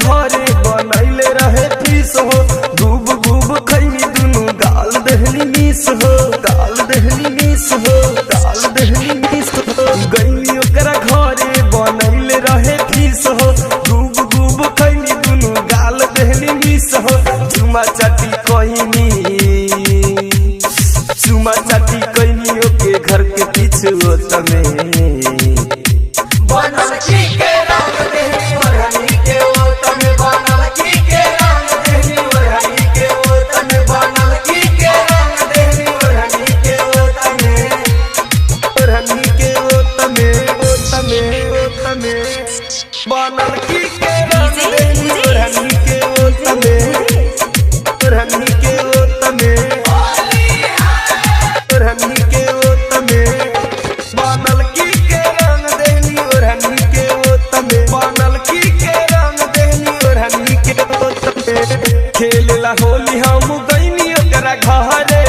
घरे बनैले रहे फीस हो। गुब गुब खैनी दुनु गाल दहली मिस हो, गाल दहली मिस हो, गाल दहली मिस हो। गईनी ओकरा घरे बनैले रहे फीस हो। गुब गुब खैनी दुनु गाल दहली मिस हो। चुमा चाटी कहनी, चुमा चाटी कहनी ओके घर के पीछे तमे बनल की के रंग देहनी ओढ़नी के ओ तमे बनल की के रंग देहनी ओढ़नी के ओ तमे बनल की के रंग देहनी ओढ़नी के ओ तमे ओढ़नी के ओ तमे ओ तमे ओ तमे बनल की के रंग देहनी ओढ़नी के ओ तमे ओढ़नी के ओ तमे ओढ़नी के ओ तमे बनल की के रंग देहनी ओढ़नी के ओ तमे बनल की के रंग देहनी ओढ़नी के ओ तमे। खेलेला होली हम गईनी ओकरा घरे,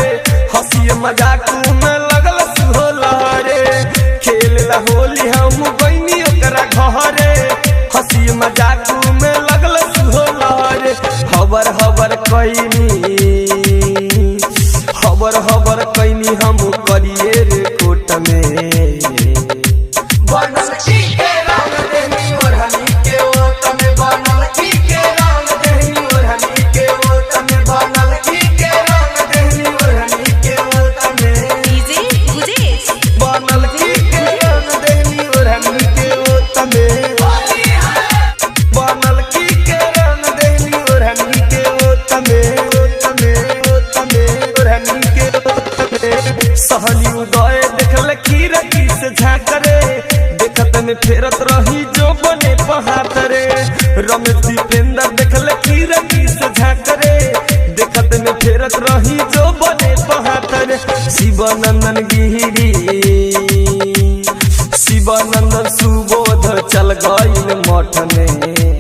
हंसी मजाक में लगल सुहोला रे। खेलेला होली हम गईनी ओकरा घरे, हंसी मजाक में लगल सुहोला रे। हबर हबर कईनी, हबर हबर कईनी हम करिए रे कोट में। बनल की के रंग देहनी ओढ़नी के ओ तमे बनल की के रंग देहनी ओढ़नी के ओ तमे बनल की के रंग देहनी ओढ़नी के ओ तमे बनल की के रंग देहनी ओढ़नी के ओ तमे बनल की के रंग देहनी ओढ़नी के ओ तमे ओ तमे ओ तमे ओढ़नी के ओ तमे। सहली उदय देखल खीरकी से झाकरे, देखत में फेरत रही जो बने पहात रे। रमेश दीपेंद्र देखल खीरकी से झाकरे, देखत में फेरत रही जो बने पहात रे। शिवानंदन गिरी, शिवानंदन सुबोध चल गईल मठ में।